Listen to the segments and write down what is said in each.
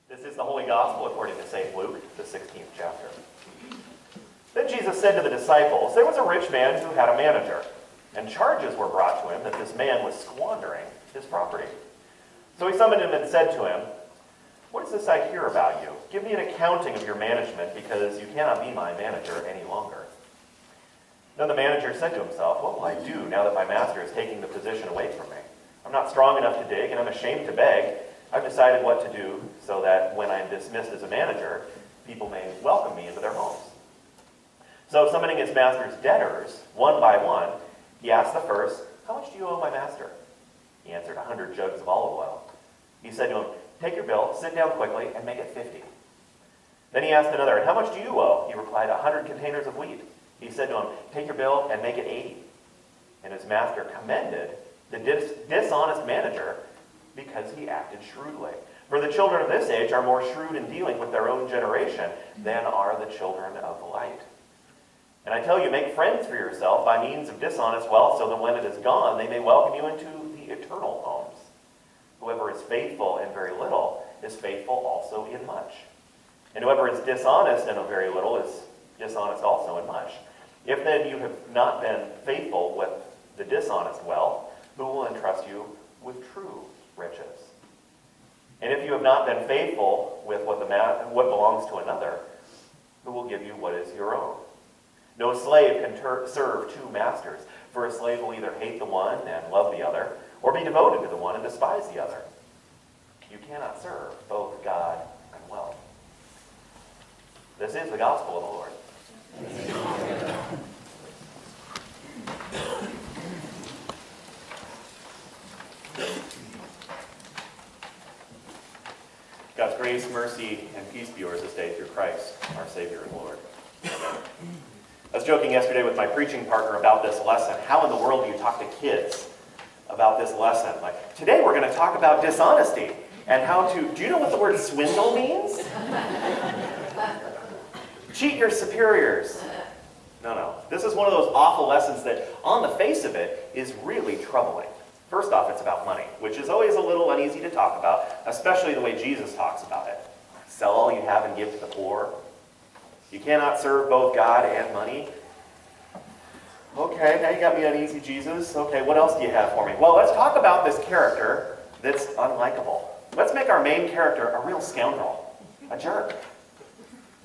This is the Holy Gospel according to St. Luke, the 16th chapter. Then Jesus said to the disciples, there was a rich man who had a manager, and charges were brought to him that this man was squandering his property. So he summoned him and said to him, what is this I hear about you? Give me an accounting of your management, because you cannot be my manager any longer. Then the manager said to himself, what will I do now that my master is taking the position away from me? I'm not strong enough to dig, and I'm ashamed to beg. I've decided what to do so that when I'm dismissed as a manager, people may welcome me into their homes. So summoning his master's debtors, one by one, he asked the first, how much do you owe my master? He answered, 100 jugs of olive oil. He said to him, take your bill, sit down quickly, and make it 50. Then he asked another, and how much do you owe? He replied, 100 containers of wheat. He said to him, take your bill and make it 80. And his master commended the dishonest manager because he acted shrewdly. For the children of this age are more shrewd in dealing with their own generation than are the children of the light. And I tell you, make friends for yourself by means of dishonest wealth, so that when it is gone, they may welcome you into the eternal homes. Whoever is faithful in very little is faithful also in much. And whoever is dishonest in a very little is dishonest also in much. If then you have not been faithful with the dishonest wealth, who will entrust you with true riches? And if you have not been faithful with what belongs to another, who will give you what is your own? No slave can serve two masters, for a slave will either hate the one and love the other, or be devoted to the one and despise the other. You cannot serve both God and wealth. This is the gospel of the Lord. God's grace, mercy, and peace be yours this day through Christ, our Savior and Lord. Amen. I was joking yesterday with my preaching partner about this lesson. How in the world do you talk to kids about this lesson? Like, today we're going to talk about dishonesty and how to... Do you know what the word swindle means? Cheat your superiors. No. This is one of those awful lessons that, on the face of it, is really troubling. First off, it's about money, which is always a little uneasy to talk about, especially the way Jesus talks about it. Sell all you have and give to the poor. You cannot serve both God and money. Okay, now you got me uneasy, Jesus. Okay, what else do you have for me? Well, let's talk about this character that's unlikable. Let's make our main character a real scoundrel, a jerk.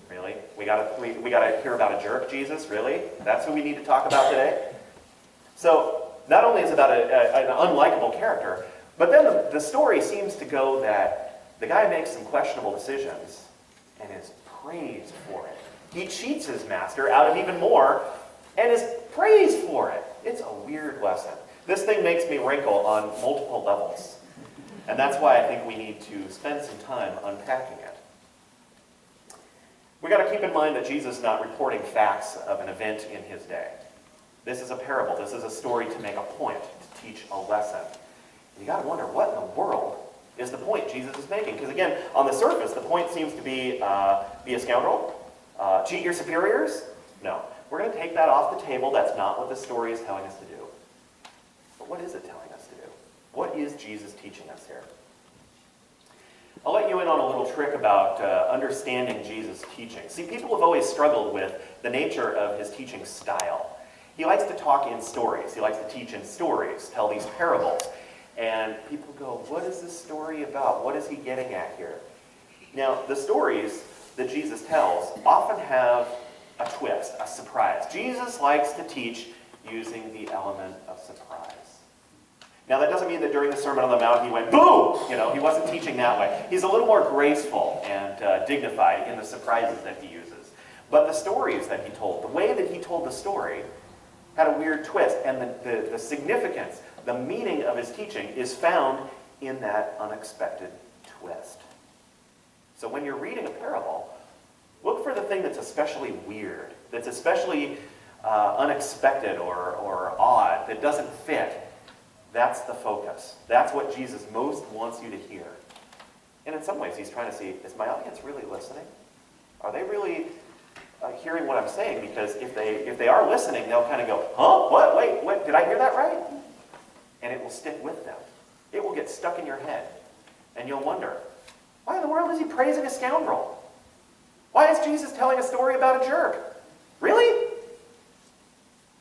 Really? We gotta hear about a jerk, Jesus? Really? That's who we need to talk about today? So, not only is it about an unlikable character, but then the story seems to go that the guy makes some questionable decisions and is praised for it. He cheats his master out of even more and is praised for it. It's a weird lesson. This thing makes me wrinkle on multiple levels. And that's why I think we need to spend some time unpacking it. We got to keep in mind that Jesus is not reporting facts of an event in his day. This is a parable. This is a story to make a point, to teach a lesson. You got to wonder, what in the world is the point Jesus is making? Because again, on the surface, the point seems to be a scoundrel, cheat your superiors. No, we're going to take that off the table. That's not what the story is telling us to do. But what is it telling us to do? What is Jesus teaching us here? I'll let you in on a little trick about understanding Jesus' teaching. See, people have always struggled with the nature of his teaching style. He likes to talk in stories. He likes to teach in stories, tell these parables. And people go, what is this story about? What is he getting at here? Now, the stories that Jesus tells often have a twist, a surprise. Jesus likes to teach using the element of surprise. Now, that doesn't mean that during the Sermon on the Mount he went, boo! He wasn't teaching that way. He's a little more graceful and dignified in the surprises that he uses. But the stories that he told, the way that he told the story, had a weird twist. And the significance, the meaning of his teaching is found in that unexpected twist. So when you're reading a parable, look for the thing that's especially weird, that's especially unexpected or odd, that doesn't fit. That's the focus. That's what Jesus most wants you to hear. And in some ways, he's trying to see, is my audience really listening? Are they really hearing what I'm saying? Because if they are listening, they'll kind of go, huh? What? Wait, did I hear that right? And it will stick with them. It will get stuck in your head. And you'll wonder, Why in the world is he praising a scoundrel? Why is Jesus telling a story about a jerk? Really?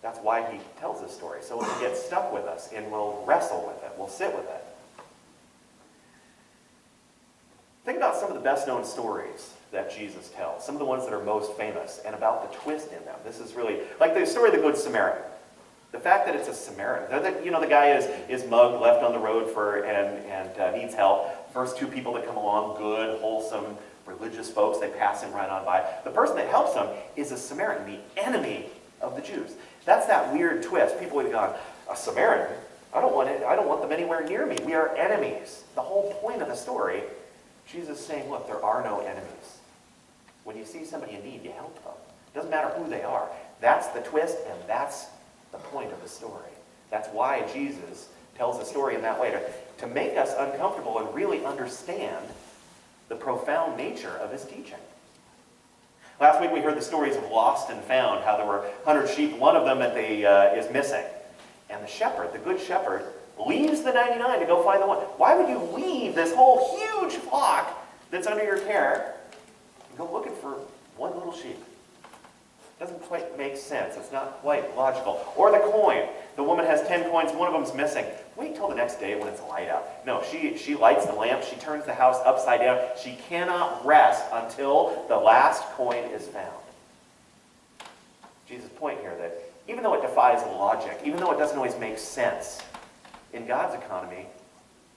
That's why he tells this story, so it'll get stuck with us, and we'll wrestle with it, we'll sit with it. Think about some of the best-known stories that Jesus tells, some of the ones that are most famous, and about the twist in them. This is really, like the story of the Good Samaritan. The fact that it's a Samaritan, the guy is mugged, left on the road and needs help. First two people that come along, good, wholesome, religious folks, they pass him right on by. The person that helps him is a Samaritan, the enemy of the Jews. That's that weird twist. People would have gone, a Samaritan? I don't want them anywhere near me. We are enemies. The whole point of the story, Jesus is saying, look, there are no enemies. When you see somebody in need, you help them. It doesn't matter who they are. That's the twist, and that's the point of the story. That's why Jesus tells the story in that way, to make us uncomfortable and really understand the profound nature of his teaching. Last week we heard the stories of lost and found, how there were 100 sheep, one of them is missing. And the shepherd, the good shepherd, leaves the 99 to go find the one. Why would you leave this whole huge flock that's under your care and go looking for one little sheep? Doesn't quite make sense. It's not quite logical. Or the coin. The woman has 10 coins, one of them's missing. Wait till the next day when it's light out. No, she lights the lamp, she turns the house upside down. She cannot rest until the last coin is found. Jesus' point here that even though it defies logic, even though it doesn't always make sense, in God's economy,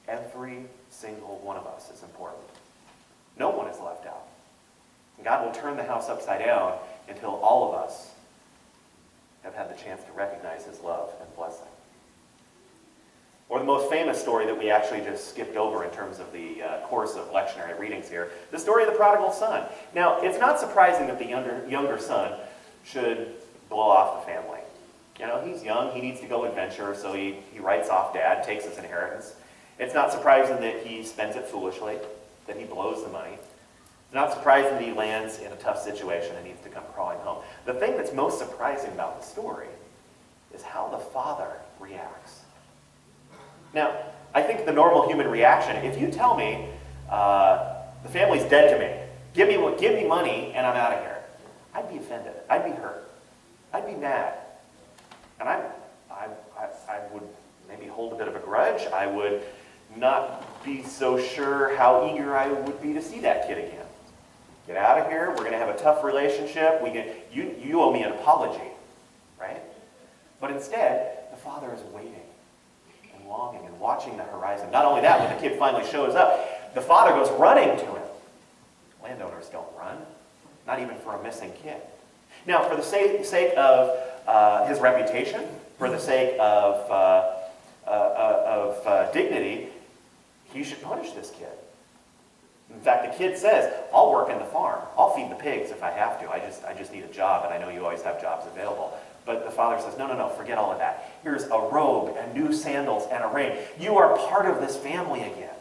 every single one of us is important. No one is left out. And God will turn the house upside down until all of us have had the chance to recognize his love and blessing. Or the most famous story that we actually just skipped over in terms of the course of lectionary readings here, the story of the prodigal son. Now, it's not surprising that the younger son should blow off the family. You know, he's young, he needs to go adventure, so he writes off dad, takes his inheritance. It's not surprising that he spends it foolishly, that he blows the money. It's not surprising that he lands in a tough situation and needs to come crawling home. The thing that's most surprising about the story is how the father reacts. Now, I think the normal human reaction, if you tell me the family's dead to me, give me money and I'm out of here, I'd be offended. I'd be hurt. I'd be mad. And I would maybe hold a bit of a grudge. I would not be so sure how eager I would be to see that kid again. Get out of here. We're going to have a tough relationship. You owe me an apology, right? But instead, the father is waiting and longing and watching the horizon. Not only that, when the kid finally shows up, the father goes running to him. Landowners don't run, not even for a missing kid. Now, for the sake of his reputation, for the sake of dignity, he should punish this kid. In fact, the kid says, I'll work in the farm. I'll feed the pigs if I have to. I just need a job, and I know you always have jobs available. But the father says, no, forget all of that. Here's a robe and new sandals and a ring. You are part of this family again.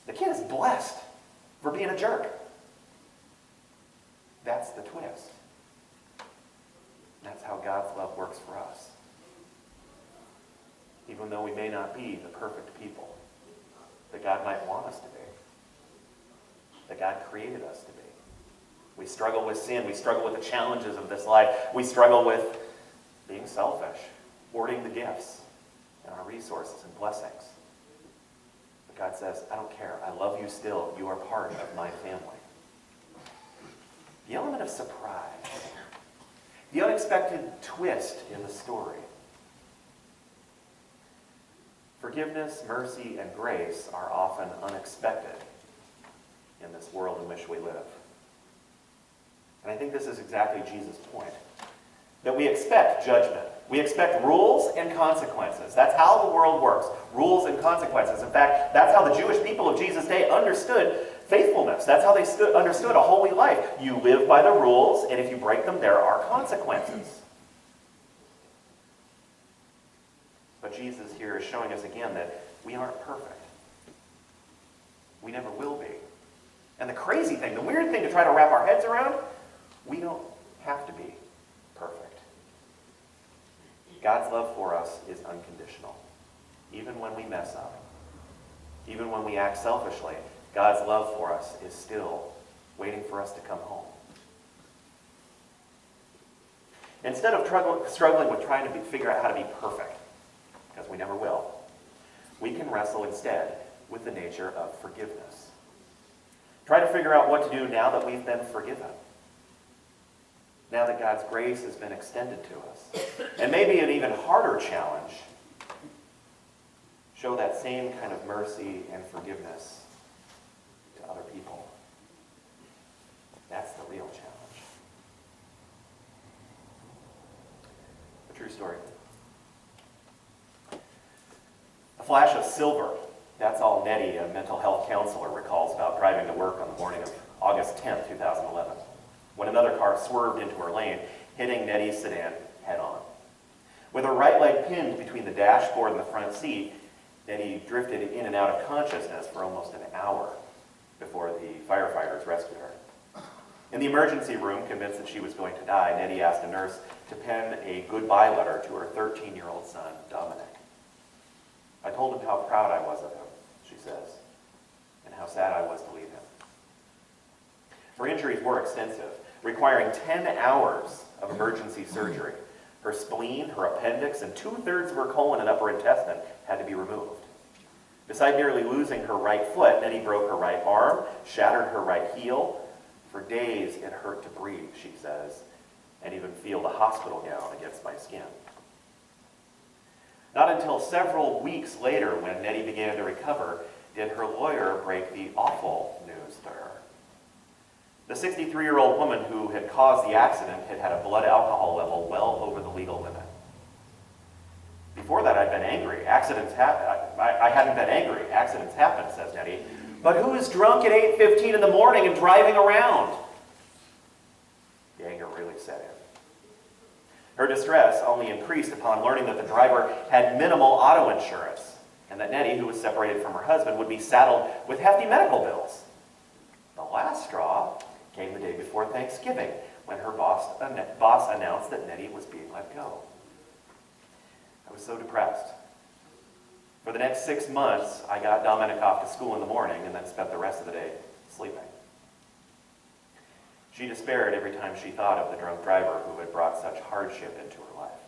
The kid is blessed for being a jerk. That's the twist. That's how God's love works for us. Even though we may not be the perfect people that God might want us to be, that God created us to be. We struggle with sin. We struggle with the challenges of this life. We struggle with being selfish, hoarding the gifts and our resources and blessings. But God says, I don't care. I love you still. You are part of my family. The element of surprise, the unexpected twist in the story. Forgiveness, mercy, and grace are often unexpected in this world in which we live. And I think this is exactly Jesus' point. That we expect judgment. We expect rules and consequences. That's how the world works. Rules and consequences. In fact, that's how the Jewish people of Jesus' day understood faithfulness. That's how they understood a holy life. You live by the rules, and if you break them, there are consequences. But Jesus here is showing us again that we aren't perfect. We never will be. And the crazy thing, the weird thing to try to wrap our heads around, we don't have to be perfect. God's love for us is unconditional. Even when we mess up, even when we act selfishly, God's love for us is still waiting for us to come home. Instead of struggling with trying to figure out how to be perfect, because we never will, we can wrestle instead with the nature of forgiveness. Try to figure out what to do now that we've been forgiven. Now that God's grace has been extended to us. And maybe an even harder challenge, show that same kind of mercy and forgiveness to other people. That's the real challenge. A true story. A flash of silver. That's all Nettie, a mental health counselor, recalls about driving to work on the morning of August 10th, 2011, when another car swerved into her lane, hitting Nettie's sedan head-on. With her right leg pinned between the dashboard and the front seat, Nettie drifted in and out of consciousness for almost an hour before the firefighters rescued her. In the emergency room, convinced that she was going to die, Nettie asked a nurse to pen a goodbye letter to her 13-year-old son, Dominic. I told him how proud I was of him, she says, and how sad I was to leave him. Her injuries were extensive, requiring 10 hours of emergency surgery. Her spleen, her appendix, and 2/3 of her colon and upper intestine had to be removed. Beside nearly losing her right foot, Nettie broke her right arm, shattered her right heel. For days, it hurt to breathe, she says, and even feel the hospital gown against my skin. Not until several weeks later, when Nettie began to recover, did her lawyer break the awful news to her. The 63-year-old woman who had caused the accident had had a blood alcohol level well over the legal limit. Before that, I'd been angry. Accidents happen. I hadn't been angry. Accidents happen, says Nettie. But who is drunk at 8:15 in the morning and driving around? The anger really set in. Her distress only increased upon learning that the driver had minimal auto insurance, and that Nettie, who was separated from her husband, would be saddled with hefty medical bills. The last straw came the day before Thanksgiving, when her boss announced that Nettie was being let go. I was so depressed. For the next 6 months, I got Dominic off to school in the morning and then spent the rest of the day sleeping. She despaired every time she thought of the drunk driver who had brought such hardship into her life.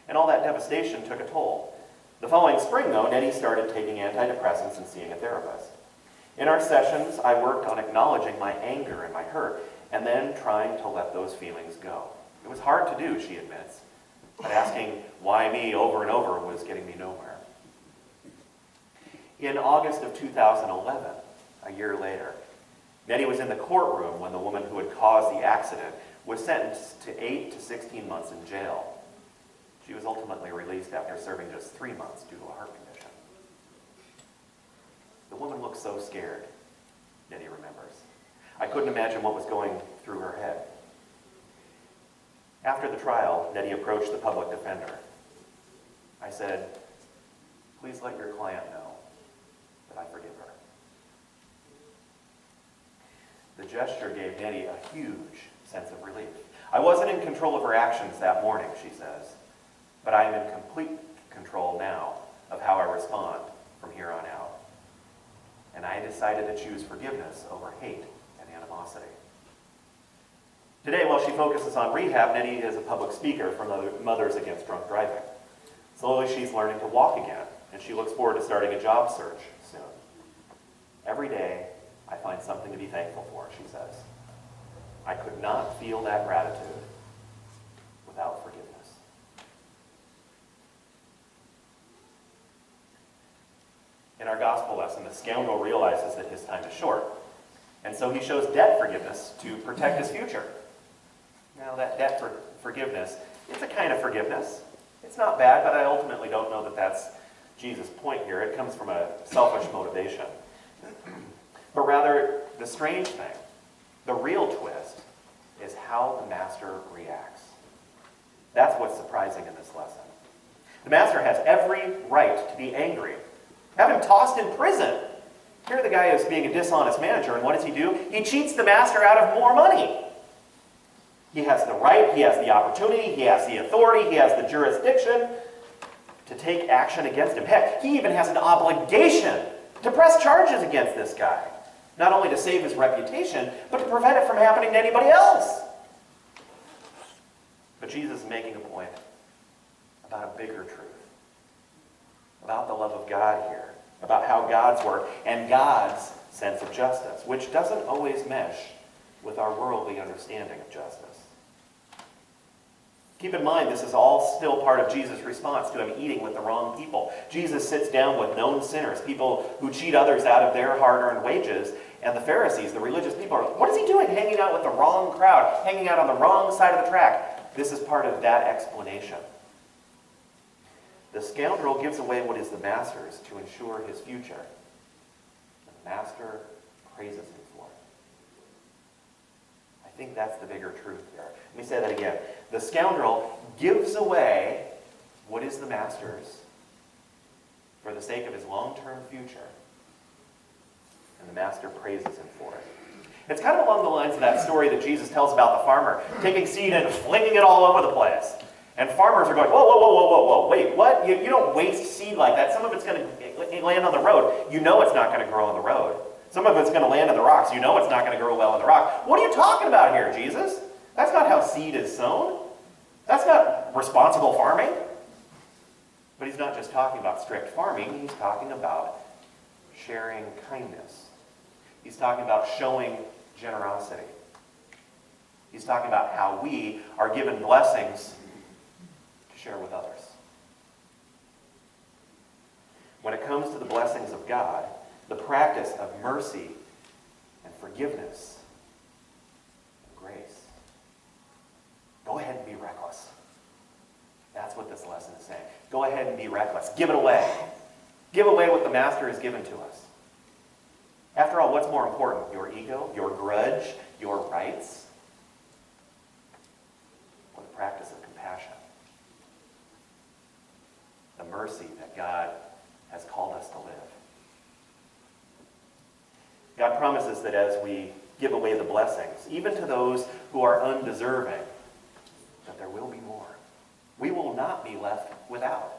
And all that devastation took a toll. The following spring, though, Nettie started taking antidepressants and seeing a therapist. In our sessions, I worked on acknowledging my anger and my hurt, and then trying to let those feelings go. It was hard to do, she admits, but asking why me over and over was getting me nowhere. In August of 2011, a year later, Nettie was in the courtroom when the woman who had caused the accident was sentenced to 8 to 16 months in jail. She was ultimately released after serving just 3 months due to a heart condition. The woman looked so scared, Nettie remembers. I couldn't imagine what was going through her head. After the trial, Nettie approached the public defender. I said, "Please let your client know that I forgive her." The gesture gave Nettie a huge sense of relief. I wasn't in control of her actions that morning, she says, but I am in complete control now of how I respond from here on out. And I decided to choose forgiveness over hate and animosity. Today, while she focuses on rehab, Nettie is a public speaker for Mothers Against Drunk Driving. Slowly, she's learning to walk again, and she looks forward to starting a job search soon. Every day, I find something to be thankful for, she says. I could not feel that gratitude without forgiveness. In our gospel lesson, the scoundrel realizes that his time is short, and so he shows debt forgiveness to protect his future. Now, that debt forgiveness, it's a kind of forgiveness. It's not bad, but I ultimately don't know that that's Jesus' point here. It comes from a selfish motivation. But rather, the strange thing, the real twist, is how the master reacts. That's what's surprising in this lesson. The master has every right to be angry. Have him tossed in prison. Here the guy is being a dishonest manager, and what does he do? He cheats the master out of more money. He has the right, he has the opportunity, he has the authority, he has the jurisdiction to take action against him. Heck, he even has an obligation to press charges against this guy, not only to save his reputation, but to prevent it from happening to anybody else. But Jesus is making a point about a bigger truth, about the love of God here, about how God's work and God's sense of justice, which doesn't always mesh with our worldly understanding of justice. Keep in mind, this is all still part of Jesus' response to him eating with the wrong people. Jesus sits down with known sinners, people who cheat others out of their hard-earned wages, and the Pharisees, the religious people, are, what is he doing hanging out with the wrong crowd, hanging out on the wrong side of the track? This is part of that explanation. The scoundrel gives away what is the master's to ensure his future. And the master praises him for it. I think that's the bigger truth here. Let me say that again. The scoundrel gives away what is the master's for the sake of his long-term future. And the master praises him for it. It's kind of along the lines of that story that Jesus tells about the farmer taking seed and flinging it all over the place. And farmers are going, whoa, whoa, whoa, whoa, whoa, whoa, wait, what? You don't waste seed like that. Some of it's going to land on the road. You know it's not going to grow on the road. Some of it's going to land on the rocks. You know it's not going to grow well on the rock. What are you talking about here, Jesus? That's not how seed is sown. That's not responsible farming. But he's not just talking about strict farming. He's talking about sharing kindness. He's talking about showing generosity. He's talking about how we are given blessings to share with others. When it comes to the blessings of God, the practice of mercy and forgiveness and grace, go ahead and be reckless. That's what this lesson is saying. Go ahead and be reckless. Give it away. Give away what the Master has given to us. After all, what's more important? Your ego, your grudge, your rights, or the practice of compassion? The mercy that God has called us to live. God promises that as we give away the blessings, even to those who are undeserving, that there will be more. We will not be left without.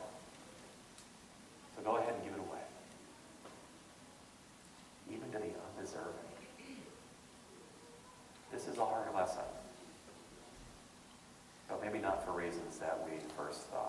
So go ahead and give it away. Even to the undeserving. This is a hard lesson. But maybe not for reasons that we first thought.